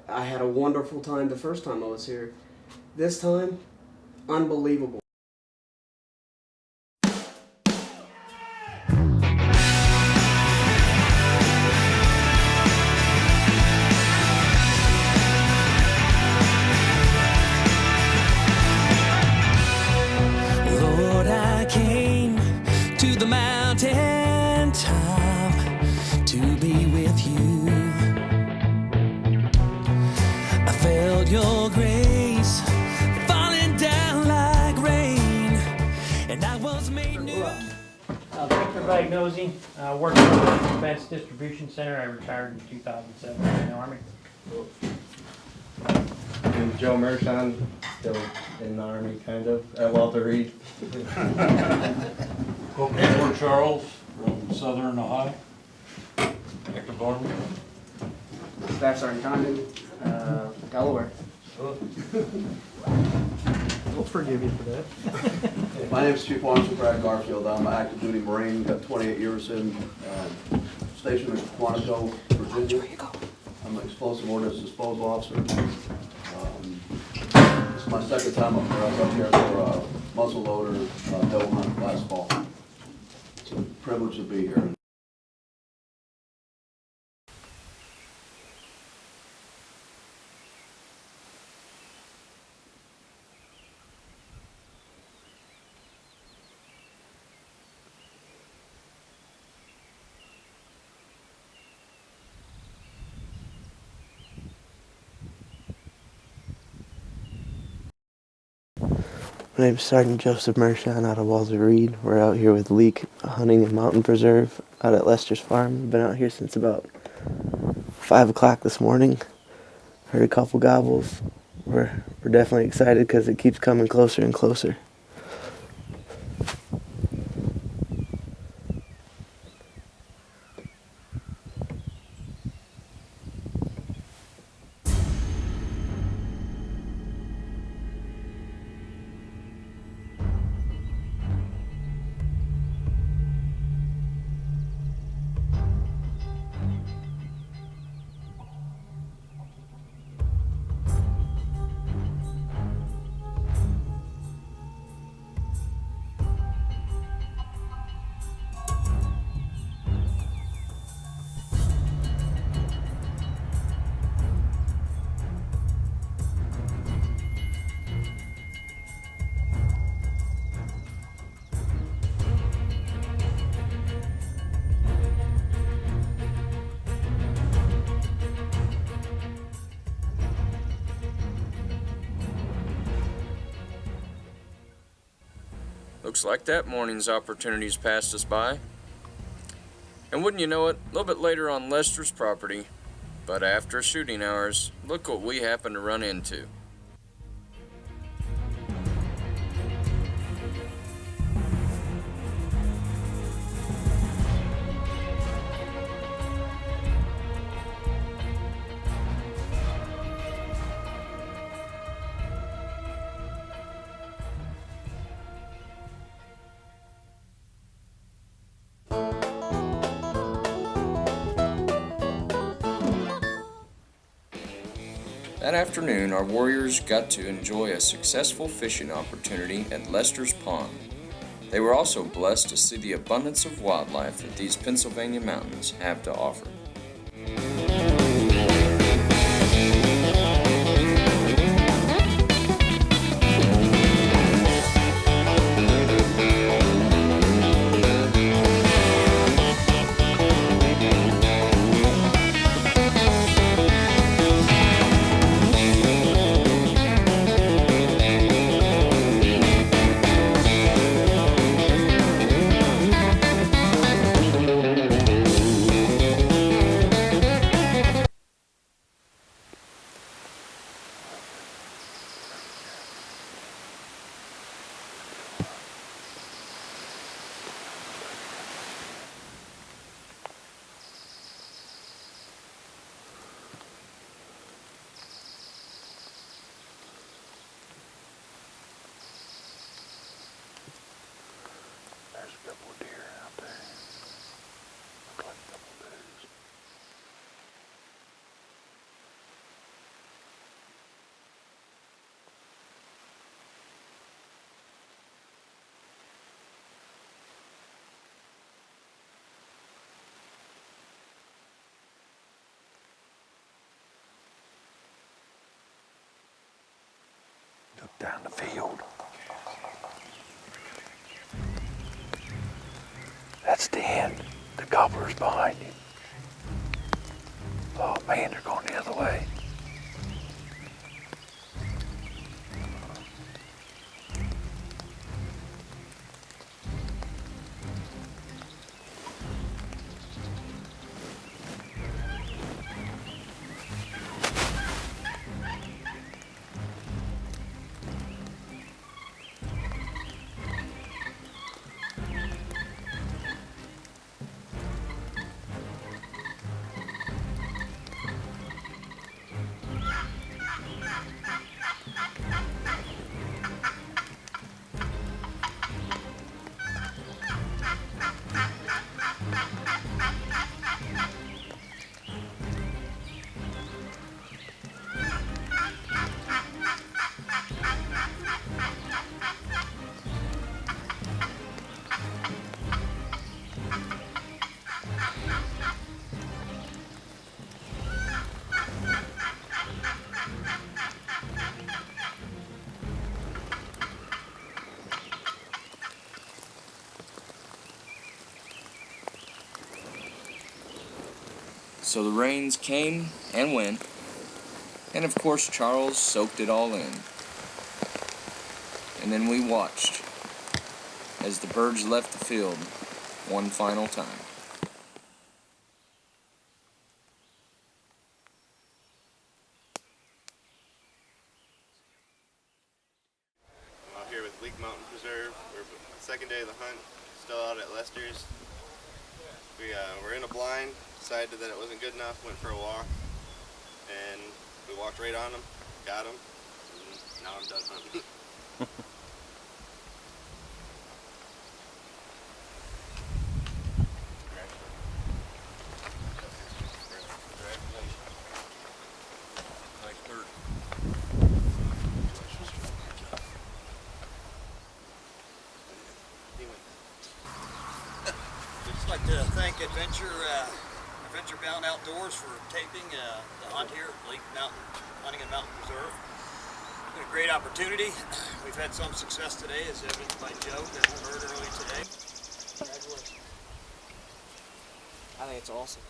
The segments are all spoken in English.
I had a wonderful time the first time I was here. This time, unbelievable. Lord, I came to the mountain top to be with you. I felt your grace falling down like rain, and I was made new. Victor Bagnosi, worked for the Defense Distribution Center. I retired in 2007 in the Army. I'm Joe Mershon, still in the Army, kind of, at Walter Reed. Edward Charles from Southern Ohio. Active Army. Staff Sergeant Condon, Delaware. We'll forgive you for that. My name is Chief Marshal Brad Garfield. I'm an active duty Marine, got 28 years in, stationed in Quantico, Virginia. I'm an explosive ordnance disposal officer. This is my second time up here. I was up here for a muzzle loader doe hunt last fall. It's a privilege to be here. My name's Sergeant Joseph Mershon out of Walter Reed. We're out here with Leek Hunting and Mountain Preserve out at Lester's Farm. We've been out here since about 5 o'clock this morning. Heard a couple gobbles. We're definitely excited because it keeps coming closer and closer. Looks like that morning's opportunities passed us by. And wouldn't you know it, a little bit later on Lester's property, but after shooting hours, look what we happened to run into. That afternoon, our warriors got to enjoy a successful fishing opportunity at Lester's Pond. They were also blessed to see the abundance of wildlife that these Pennsylvania mountains have to offer. down the field. That's the end. The gobbler's behind you. Oh man, they're going the other way. So the rains came and went, and of course Charles soaked it all in. And then we watched as the birds left the field one final time. I'm out here with Leak Mountain Preserve. We're second day of the hunt, still out at Lester's. We were in a blind, decided that it wasn't good enough, went for a walk, and we walked right on them, got them, and now I'm done hunting. Nice bird. I'd like to thank Adventure Bound Outdoors for taping the hunt here at Leak Mountain Hunting and Mountain Preserve. It's been a great opportunity. We've had some success today, as evidenced by Joe that we heard early today. Congratulations. I think it's awesome.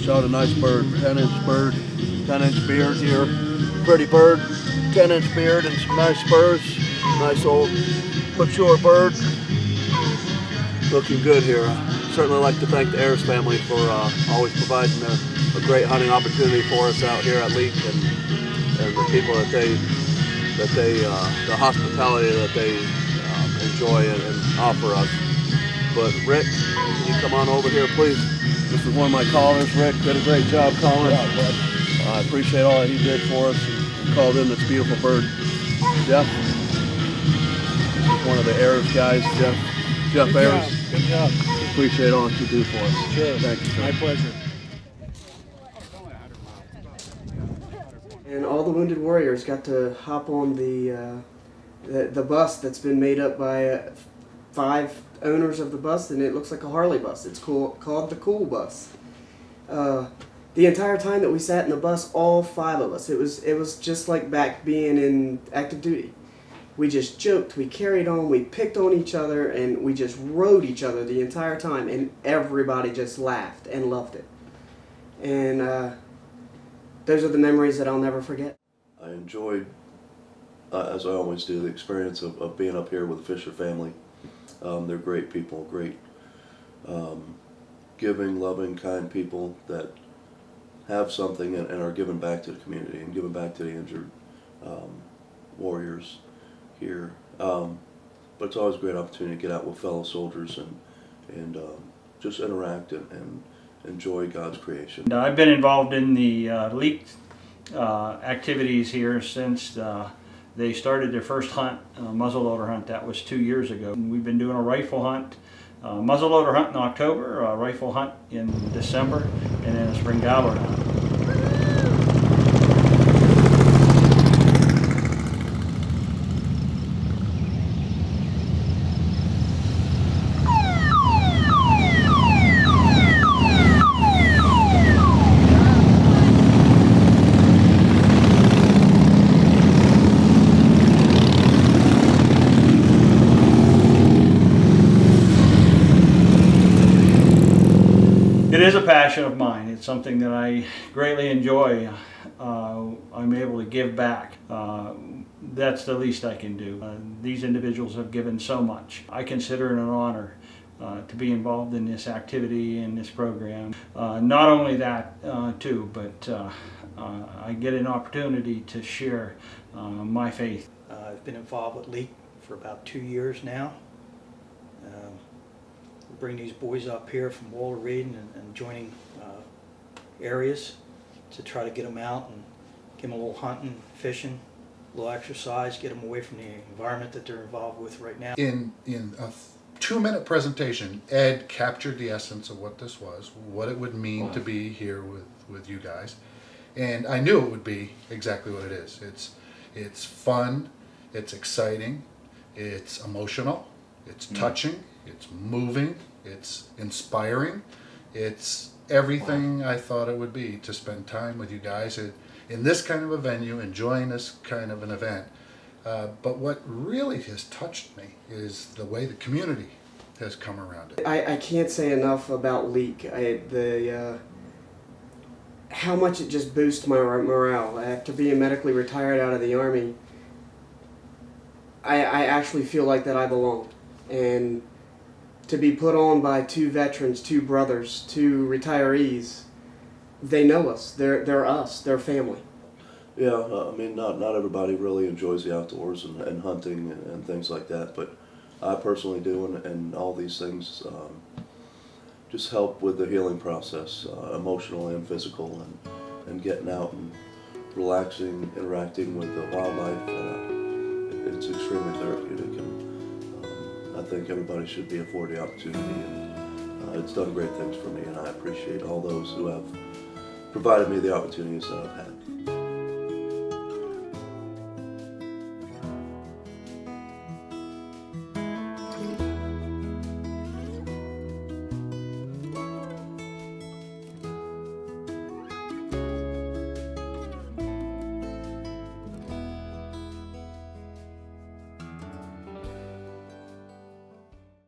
Shot a nice bird, 10-inch bird, 10-inch beard here. Pretty bird, 10-inch beard and some nice spurs. Nice old mature bird. Looking good here. Certainly like to thank the Ayers family for always providing a great hunting opportunity for us out here at Leak, and and the people that they the hospitality that they enjoy and offer us. But Rick, can you come on over here, please? This is one of my callers. Rick did a great job calling. I appreciate all that he did for us. He called in this beautiful bird. Jeff, one of the Ayers guys, Jeff Ayers. Good job. Appreciate all that you do for us. Sure. Thank you, sir. My pleasure. And all the Wounded Warriors got to hop on the bus that's been made up by 5 owners of the bus, and it looks like a Harley bus. It's called the Cool Bus. The entire time that we sat in the bus, all 5 of us, it was just like back being in active duty. We just joked, we carried on, we picked on each other, and we just rode each other the entire time, and everybody just laughed and loved it. And those are the memories that I'll never forget. I enjoyed, as I always do, the experience of being up here with the Fisher family. They're great people, great giving, loving, kind people that have something and are giving back to the community and giving back to the injured warriors here. But it's always a great opportunity to get out with fellow soldiers and just interact and enjoy God's creation. I've been involved in the LEAP activities here since they started their first hunt, muzzleloader hunt. That was 2 years ago. And we've been doing a rifle hunt, muzzleloader hunt in October, a rifle hunt in December, and then a spring gobbler hunt. It is a passion of mine. It's something that I greatly enjoy. I'm able to give back. That's the least I can do. These individuals have given so much. I consider it an honor to be involved in this activity and this program. Not only that, too, but I get an opportunity to share my faith. I've been involved with LEAP for about 2 years now. Bring these boys up here from Walter Reed and joining areas to try to get them out and give them a little hunting, fishing, a little exercise, get them away from the environment that they're involved with right now. In a 2-minute presentation, Ed captured the essence of what this was, what it would mean to be here with you guys, and I knew it would be exactly what it is. It's fun, it's exciting, it's emotional, it's touching, it's moving, it's inspiring, it's everything I thought it would be to spend time with you guys in this kind of a venue, enjoying this kind of an event. But what really has touched me is the way the community has come around it. I can't say enough about LEAK. How much it just boosts my morale. After being medically retired out of the Army, I actually feel like that I belong. And to be put on by 2 veterans, 2 brothers, 2 retirees, they know us. They're us. They're family. Yeah, I mean, not everybody really enjoys the outdoors and hunting and things like that, but I personally do, and all these things just help with the healing process, emotional and physical, and getting out and relaxing, interacting with the wildlife. It's extremely therapeutic, and I think everybody should be afforded the opportunity, and it's done great things for me, and I appreciate all those who have provided me the opportunities that I've had.